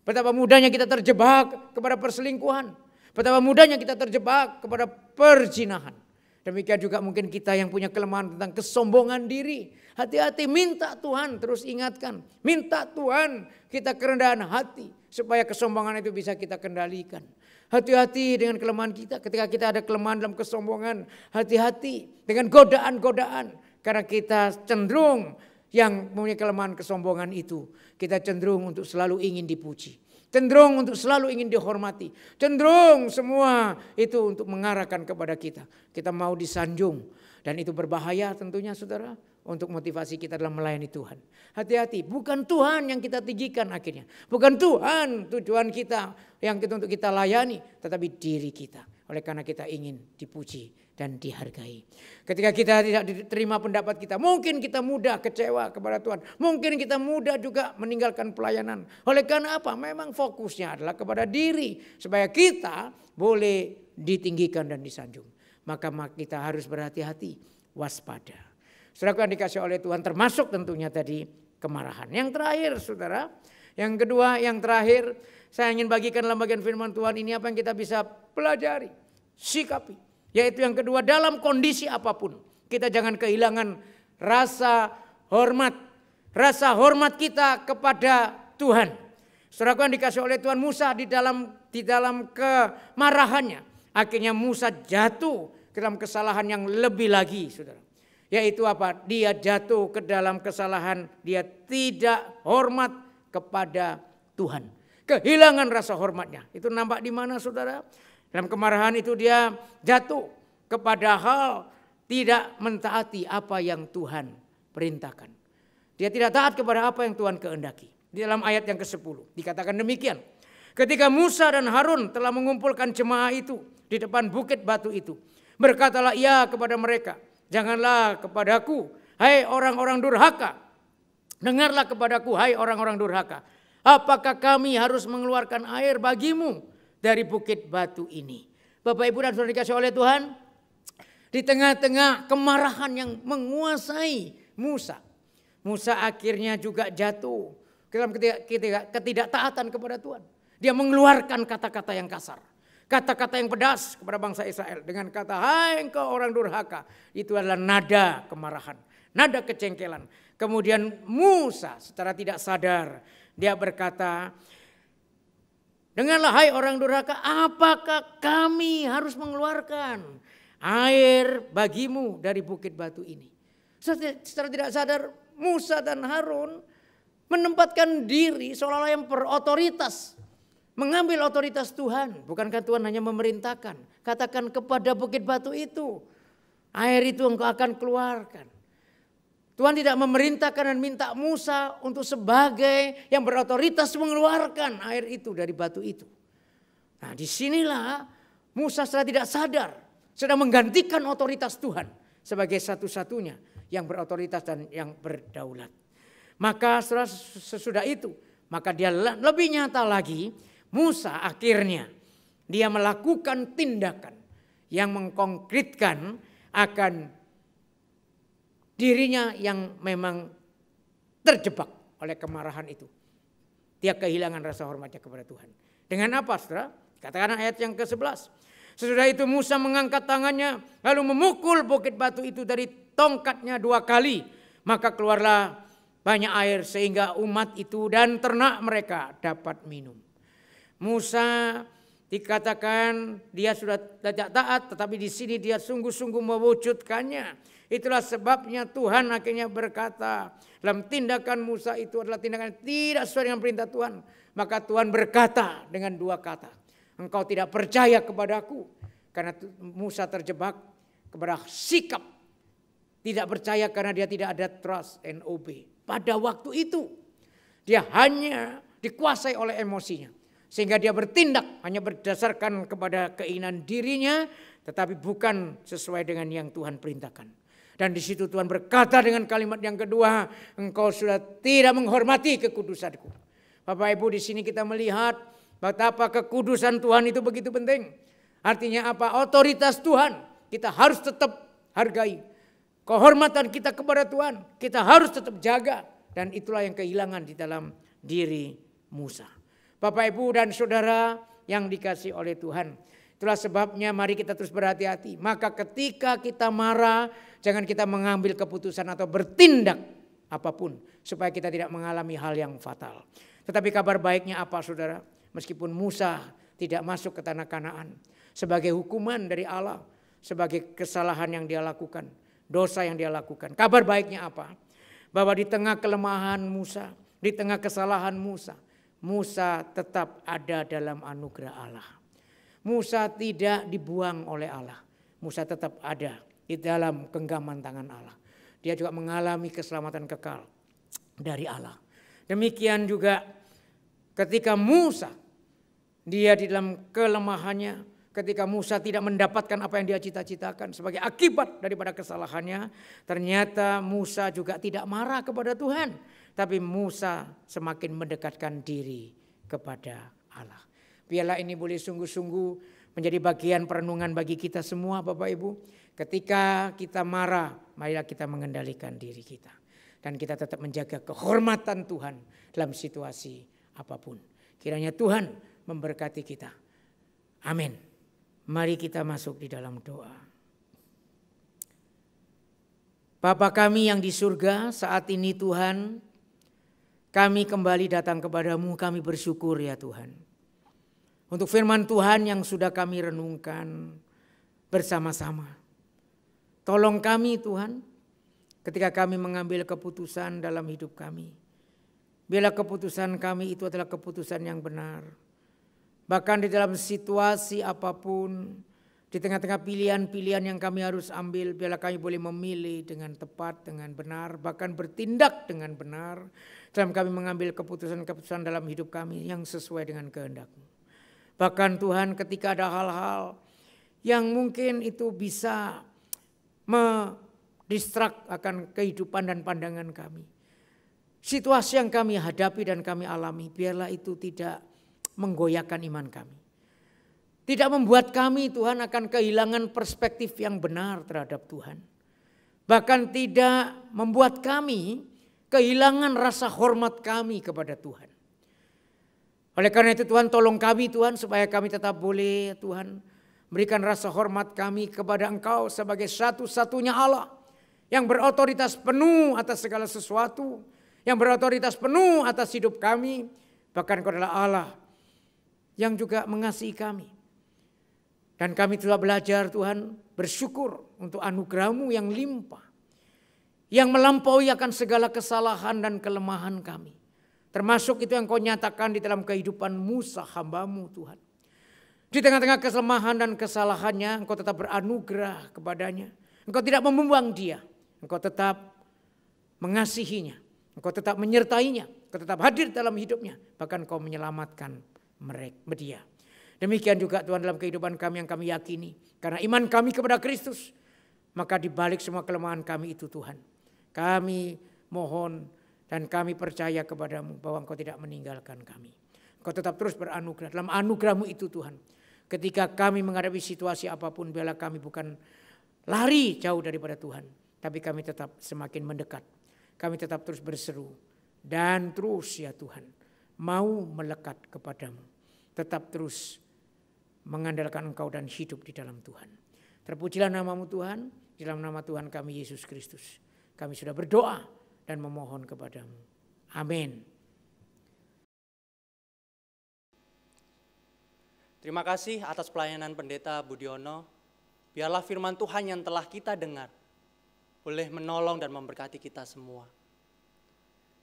Betapa mudahnya kita terjebak kepada perselingkuhan. Betapa mudahnya kita terjebak kepada perzinahan. Demikian juga mungkin kita yang punya kelemahan tentang kesombongan diri. Hati-hati, minta Tuhan, terus ingatkan. Minta Tuhan kita kerendahan hati supaya kesombongan itu bisa kita kendalikan. Hati-hati dengan kelemahan kita ketika kita ada kelemahan dalam kesombongan. Hati-hati dengan godaan-godaan. Karena kita cenderung yang mempunyai kelemahan kesombongan itu. Kita cenderung untuk selalu ingin dipuji. Cenderung untuk selalu ingin dihormati. Cenderung semua itu untuk mengarahkan kepada kita. Kita mau disanjung. Dan itu berbahaya tentunya saudara. Untuk motivasi kita dalam melayani Tuhan. Hati-hati, bukan Tuhan yang kita tinggikan akhirnya. Bukan Tuhan tujuan kita yang untuk kita layani. Tetapi diri kita. Oleh karena kita ingin dipuji dan dihargai. Ketika kita tidak diterima pendapat kita, mungkin kita mudah kecewa kepada Tuhan. Mungkin kita mudah juga meninggalkan pelayanan. Oleh karena apa? Memang fokusnya adalah kepada diri. Supaya kita boleh ditinggikan dan disanjung. Maka kita harus berhati-hati, waspada. Saudara yang dikasih oleh Tuhan termasuk tentunya tadi kemarahan. Yang terakhir saudara, yang kedua, yang terakhir saya ingin bagikan dalam bagian firman Tuhan ini apa yang kita bisa pelajari, sikapi. Yaitu yang kedua, dalam kondisi apapun kita jangan kehilangan rasa hormat. Rasa hormat kita kepada Tuhan. Saudara yang dikasih oleh Tuhan, Musa di dalam kemarahannya. Akhirnya Musa jatuh ke dalam kesalahan yang lebih lagi saudara. Yaitu apa? Dia jatuh ke dalam kesalahan. Dia tidak hormat kepada Tuhan. Kehilangan rasa hormatnya. Itu nampak di mana saudara? Dalam kemarahan itu dia jatuh kepada hal tidak mentaati apa yang Tuhan perintahkan. Dia tidak taat kepada apa yang Tuhan kehendaki. Di dalam ayat yang ke-10 dikatakan demikian. Ketika Musa dan Harun telah mengumpulkan jemaah itu di depan bukit batu itu. Berkatalah ia kepada mereka. Janganlah kepadaku, hai orang-orang durhaka. Dengarlah kepadaku, hai orang-orang durhaka. Apakah kami harus mengeluarkan air bagimu dari bukit batu ini? Bapak Ibu dan Saudara dikasih oleh Tuhan. Di tengah-tengah kemarahan yang menguasai Musa. Musa akhirnya juga jatuh dalam ketidaktaatan kepada Tuhan. Dia mengeluarkan kata-kata yang kasar. Kata-kata yang pedas kepada bangsa Israel. Dengan kata, hai engkau orang durhaka. Itu adalah nada kemarahan. Nada kecengkelan. Kemudian Musa secara tidak sadar. Dia berkata, dengarlah hai orang durhaka. Apakah kami harus mengeluarkan air bagimu dari bukit batu ini? Secara tidak sadar Musa dan Harun menempatkan diri seolah-olah yang berotoritas. Mengambil otoritas Tuhan. Bukankah Tuhan hanya memerintahkan. Katakan kepada bukit batu itu. Air itu engkau akan keluarkan. Tuhan tidak memerintahkan dan minta Musa untuk sebagai yang berotoritas mengeluarkan air itu dari batu itu. Nah disinilah Musa secara tidak sadar. Sedang menggantikan otoritas Tuhan. Sebagai satu-satunya yang berotoritas dan yang berdaulat. Maka sesudah itu. Maka dia lebih nyata lagi. Musa akhirnya dia melakukan tindakan yang mengkonkretkan akan dirinya yang memang terjebak oleh kemarahan itu. Dia kehilangan rasa hormatnya kepada Tuhan. Dengan apa saudara? Katakan ayat yang ke-11. Sesudah itu Musa mengangkat tangannya lalu memukul bukit batu itu dari tongkatnya 2 kali. Maka keluarlah banyak air sehingga umat itu dan ternak mereka dapat minum. Musa dikatakan dia sudah tidak taat, tetapi di sini dia sungguh-sungguh mewujudkannya. Itulah sebabnya Tuhan akhirnya berkata, dalam tindakan Musa itu adalah tindakan tidak sesuai dengan perintah Tuhan. Maka Tuhan berkata dengan 2 kata, engkau tidak percaya kepadaku. Karena Musa terjebak kepada sikap tidak percaya karena dia tidak ada trust and obey. Pada waktu itu dia hanya dikuasai oleh emosinya. Sehingga dia bertindak hanya berdasarkan kepada keinginan dirinya. Tetapi bukan sesuai dengan yang Tuhan perintahkan. Dan di situ Tuhan berkata dengan kalimat yang kedua. Engkau sudah tidak menghormati kekudusanku. Bapak Ibu di sini kita melihat betapa kekudusan Tuhan itu begitu penting. Artinya apa? Otoritas Tuhan kita harus tetap hargai. Kehormatan kita kepada Tuhan kita harus tetap jaga. Dan itulah yang kehilangan di dalam diri Musa. Bapak, Ibu, dan Saudara yang dikasihi oleh Tuhan. Itulah sebabnya mari kita terus berhati-hati. Maka ketika kita marah, jangan kita mengambil keputusan atau bertindak apapun. Supaya kita tidak mengalami hal yang fatal. Tetapi kabar baiknya apa, saudara? Meskipun Musa tidak masuk ke tanah Kanaan. Sebagai hukuman dari Allah. Sebagai kesalahan yang dia lakukan. Dosa yang dia lakukan. Kabar baiknya apa? Bahwa di tengah kelemahan Musa. Di tengah kesalahan Musa. Musa tetap ada dalam anugerah Allah. Musa tidak dibuang oleh Allah. Musa tetap ada di dalam genggaman tangan Allah. Dia juga mengalami keselamatan kekal dari Allah. Demikian juga ketika Musa, dia di dalam kelemahannya, ketika Musa tidak mendapatkan apa yang dia cita-citakan sebagai akibat daripada kesalahannya, ternyata Musa juga tidak marah kepada Tuhan. Tapi Musa semakin mendekatkan diri kepada Allah. Biarlah ini boleh sungguh-sungguh menjadi bagian perenungan bagi kita semua, Bapak Ibu. Ketika kita marah, marilah kita mengendalikan diri kita. Dan kita tetap menjaga kehormatan Tuhan dalam situasi apapun. Kiranya Tuhan memberkati kita. Amin. Mari kita masuk di dalam doa. Bapa kami yang di surga, saat ini Tuhan, kami kembali datang kepadamu, kami bersyukur ya Tuhan. Untuk firman Tuhan yang sudah kami renungkan bersama-sama. Tolong kami Tuhan ketika kami mengambil keputusan dalam hidup kami. Biarlah keputusan kami itu adalah keputusan yang benar. Bahkan di dalam situasi apapun, di tengah-tengah pilihan-pilihan yang kami harus ambil, biarlah kami boleh memilih dengan tepat, dengan benar, bahkan bertindak dengan benar. Dalam kami mengambil keputusan-keputusan dalam hidup kami yang sesuai dengan kehendak-Mu. Bahkan Tuhan ketika ada hal-hal yang mungkin itu bisa mendistrak akan kehidupan dan pandangan kami. Situasi yang kami hadapi dan kami alami, biarlah itu tidak menggoyahkan iman kami. Tidak membuat kami Tuhan akan kehilangan perspektif yang benar terhadap Tuhan. Bahkan tidak membuat kami kehilangan rasa hormat kami kepada Tuhan. Oleh karena itu Tuhan tolong kami Tuhan supaya kami tetap boleh Tuhan berikan rasa hormat kami kepada Engkau sebagai satu-satunya Allah yang berotoritas penuh atas segala sesuatu, yang berotoritas penuh atas hidup kami. Bahkan Engkau adalah Allah yang juga mengasihi kami. Dan kami telah belajar Tuhan bersyukur untuk anugerah-Mu yang limpah, yang melampaui akan segala kesalahan dan kelemahan kami. Termasuk itu yang Kau nyatakan di dalam kehidupan Musa hamba-Mu Tuhan. Di tengah-tengah kelemahan dan kesalahannya Engkau tetap beranugerah kepadanya. Engkau tidak membuang dia. Engkau tetap mengasihinya. Engkau tetap menyertainya. Engkau tetap hadir dalam hidupnya. Bahkan Engkau menyelamatkan dia. Demikian juga Tuhan dalam kehidupan kami yang kami yakini. Karena iman kami kepada Kristus. Maka di balik semua kelemahan kami itu Tuhan. Kami mohon dan kami percaya kepadamu bahwa Engkau tidak meninggalkan kami. Engkau tetap terus beranugerah. Dalam anugerah-Mu itu Tuhan. Ketika kami menghadapi situasi apapun, biarlah kami bukan lari jauh daripada Tuhan. Tapi kami tetap semakin mendekat. Kami tetap terus berseru. Dan terus ya Tuhan, mau melekat kepadamu. Tetap terus mengandalkan Engkau dan hidup di dalam Tuhan. Terpujilah nama-Mu Tuhan. Di dalam nama Tuhan kami Yesus Kristus. Kami sudah berdoa dan memohon kepadamu. Amin. Terima kasih atas pelayanan Pendeta Budiono. Biarlah firman Tuhan yang telah kita dengar boleh menolong dan memberkati kita semua.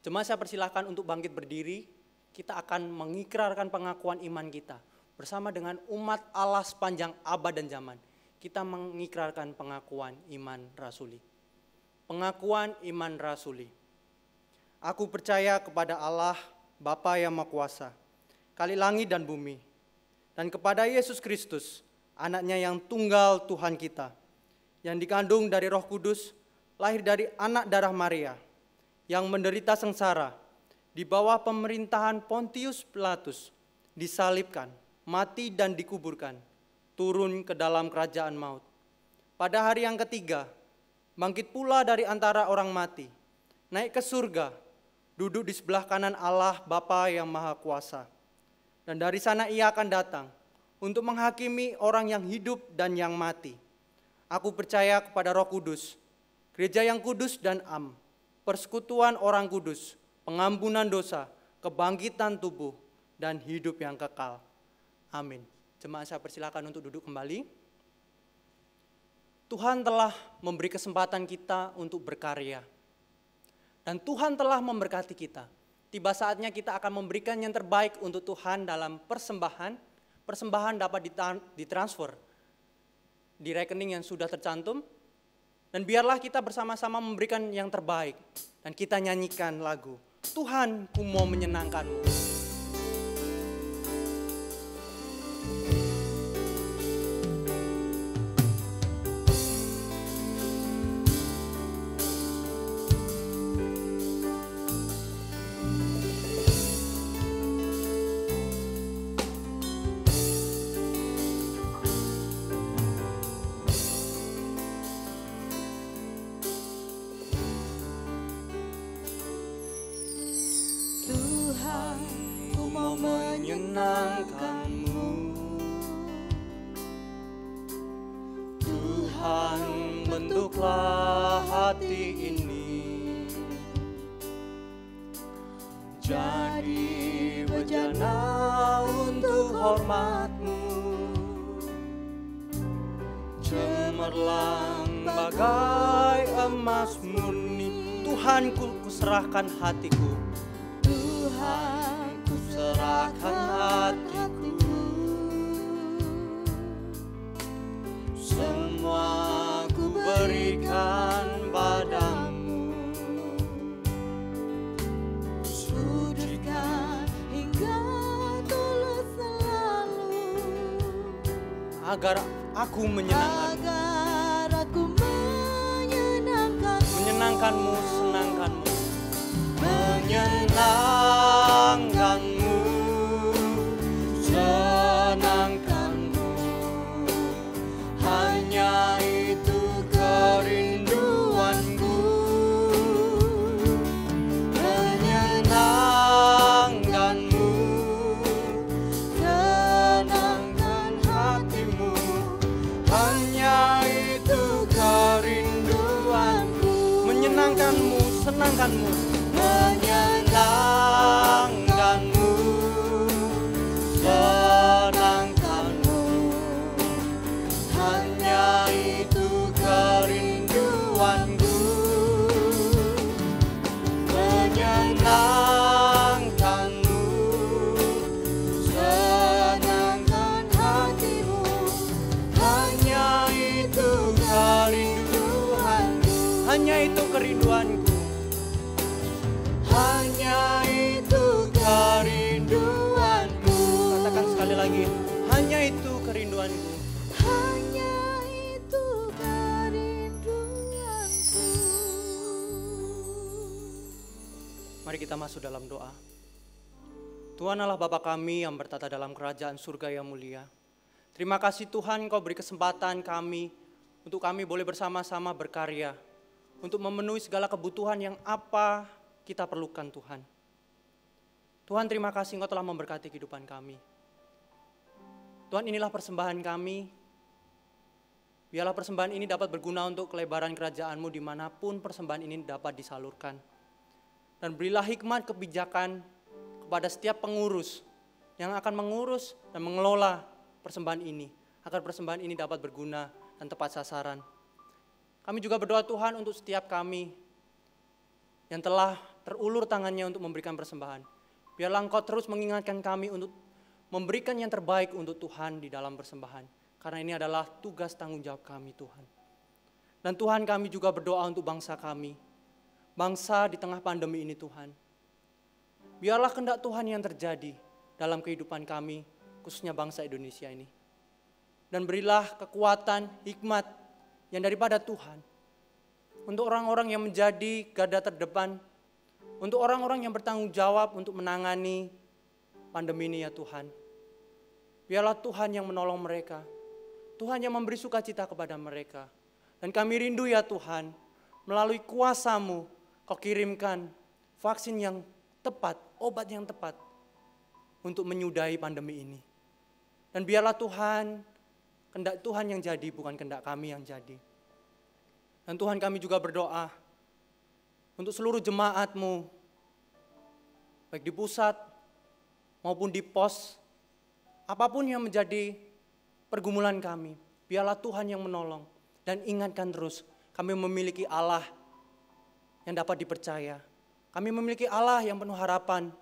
Jemaat, saya persilahkan untuk bangkit berdiri. Kita akan mengikrarkan pengakuan iman kita bersama dengan umat Allah sepanjang abad dan zaman. Kita mengikrarkan pengakuan iman rasuli. Pengakuan iman rasuli. Aku percaya kepada Allah, Bapa yang Maha Kuasa, Kali langit dan bumi, dan kepada Yesus Kristus, anaknya yang tunggal Tuhan kita, yang dikandung dari Roh Kudus, lahir dari anak darah Maria, yang menderita sengsara, di bawah pemerintahan Pontius Pilatus, disalibkan, mati dan dikuburkan, turun ke dalam kerajaan maut. Pada hari yang ketiga, bangkit pula dari antara orang mati, naik ke surga, duduk di sebelah kanan Allah Bapa yang Maha Kuasa. Dan dari sana ia akan datang untuk menghakimi orang yang hidup dan yang mati. Aku percaya kepada Roh Kudus, gereja yang kudus dan am, persekutuan orang kudus, pengampunan dosa, kebangkitan tubuh, dan hidup yang kekal. Amin. Jemaat saya persilakan untuk duduk kembali. Tuhan telah memberi kesempatan kita untuk berkarya. Dan Tuhan telah memberkati kita. Tiba saatnya kita akan memberikan yang terbaik untuk Tuhan dalam persembahan. Persembahan dapat ditransfer di rekening yang sudah tercantum. Dan biarlah kita bersama-sama memberikan yang terbaik. Dan kita nyanyikan lagu, Tuhan ku mau menyenangkanmu. Menyenangkanmu, Tuhan bentuklah hati ini jadi bejana untuk hormat-Mu, cemerlang bagai emas murni. Tuhan ku serahkan hatiku, Tuhan serahkan hatiku, semua ku berikan padamu. Sucikan hingga tulus selalu, agar aku menyenangkanmu, agar aku menyenangkanmu, menyenangkanmu, senangkanmu, menyenangkanmu, senangkanmu. Hanya itu kerinduanku, menyenangkanmu, senangkan hatimu. Hanya itu kerinduanku, menyenangkanmu, senangkanmu, menyenangkanmu, senangkanmu. Hanya itu kerinduanku, menyenangkanmu, senangkan hatimu. Hanya itu kerinduanku, hanya itu kerinduanku. Hanya itu kerinduanku. Katakan sekali lagi, hanya itu kerinduanku. hanya itu kerinduanku. Mari kita masuk dalam doa. Tuhan Allah Bapa kami yang bertata dalam kerajaan surga yang mulia. Terima kasih Tuhan Kau beri kesempatan kami untuk kami boleh bersama-sama berkarya. Untuk memenuhi segala kebutuhan yang apa kita perlukan Tuhan. Tuhan terima kasih Engkau telah memberkati kehidupan kami. Tuhan inilah persembahan kami. Biarlah persembahan ini dapat berguna untuk kelebaran kerajaan-Mu dimanapun persembahan ini dapat disalurkan. Dan berilah hikmat kebijakan kepada setiap pengurus yang akan mengurus dan mengelola persembahan ini. Agar persembahan ini dapat berguna dan tepat sasaran. Kami juga berdoa Tuhan untuk setiap kami yang telah terulur tangannya untuk memberikan persembahan. Biarlah Engkau terus mengingatkan kami untuk memberikan yang terbaik untuk Tuhan di dalam persembahan. Karena ini adalah tugas tanggung jawab kami Tuhan. Dan Tuhan kami juga berdoa untuk bangsa kami. Bangsa di tengah pandemi ini Tuhan. Biarlah kehendak Tuhan yang terjadi dalam kehidupan kami, khususnya bangsa Indonesia ini. Dan berilah kekuatan, hikmat yang daripada Tuhan. Untuk orang-orang yang menjadi garda terdepan, untuk orang-orang yang bertanggung jawab untuk menangani pandemi ini ya Tuhan. Biarlah Tuhan yang menolong mereka. Tuhan yang memberi sukacita kepada mereka. Dan kami rindu ya Tuhan, melalui kuasa-Mu, Kau kirimkan vaksin yang tepat, obat yang tepat untuk menyudahi pandemi ini. Dan biarlah Tuhan, kehendak Tuhan yang jadi, bukan kehendak kami yang jadi. Dan Tuhan, kami juga berdoa untuk seluruh jemaat-Mu, baik di pusat maupun di pos, apapun yang menjadi pergumulan kami, biarlah Tuhan yang menolong. Dan ingatkan terus, kami memiliki Allah yang dapat dipercaya. Kami memiliki Allah yang penuh harapan.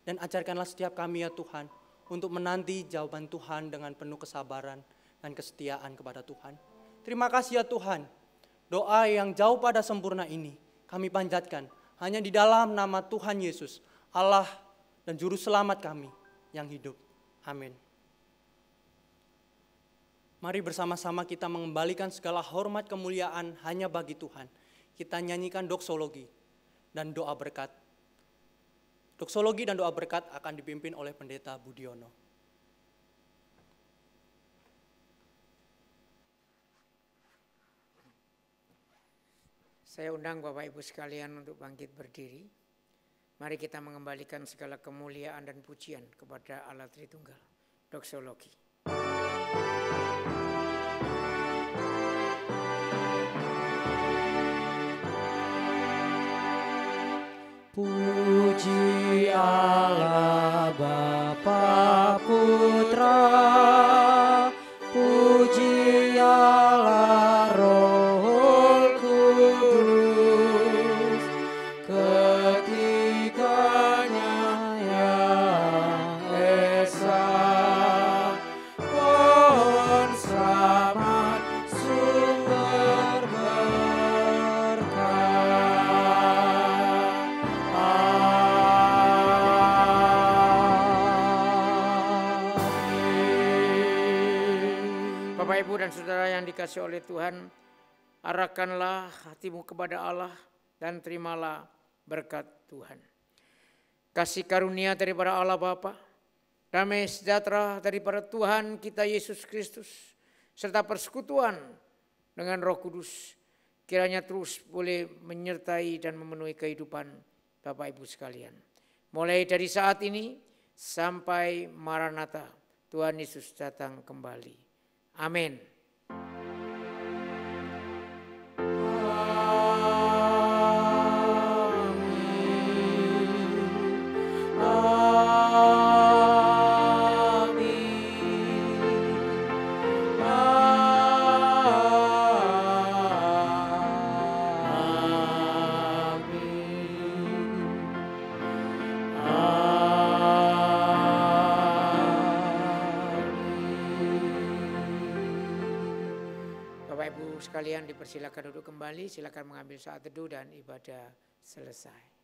Dan ajarkanlah setiap kami ya Tuhan, untuk menanti jawaban Tuhan dengan penuh kesabaran dan kesetiaan kepada Tuhan. Terima kasih ya Tuhan, doa yang jauh pada sempurna ini kami panjatkan hanya di dalam nama Tuhan Yesus, Allah dan Juru Selamat kami yang hidup. Amin. Mari bersama-sama kita mengembalikan segala hormat kemuliaan hanya bagi Tuhan. Kita nyanyikan doksologi dan doa berkat. Doksologi dan doa berkat akan dipimpin oleh Pendeta Budiono. Saya undang Bapak Ibu sekalian untuk bangkit berdiri. Mari kita mengembalikan segala kemuliaan dan pujian kepada Allah Tritunggal. Doksologi. Puji Allah Bapa Putra, puji Allah Roh Kudus, ketiganya yang esa, pohon selamat sumber berkah. Bapak, Ibu, dan Saudara yang dikasihi oleh Tuhan, arahkanlah hatimu kepada Allah dan terimalah berkat Tuhan. Kasih karunia daripada Allah Bapa, damai sejahtera daripada Tuhan kita Yesus Kristus, serta persekutuan dengan Roh Kudus, kiranya terus boleh menyertai dan memenuhi kehidupan Bapak Ibu sekalian. Mulai dari saat ini sampai Maranatha, Tuhan Yesus datang kembali. Amin. Sekalian dipersilakan duduk kembali, silakan mengambil saat teduh dan ibadah selesai.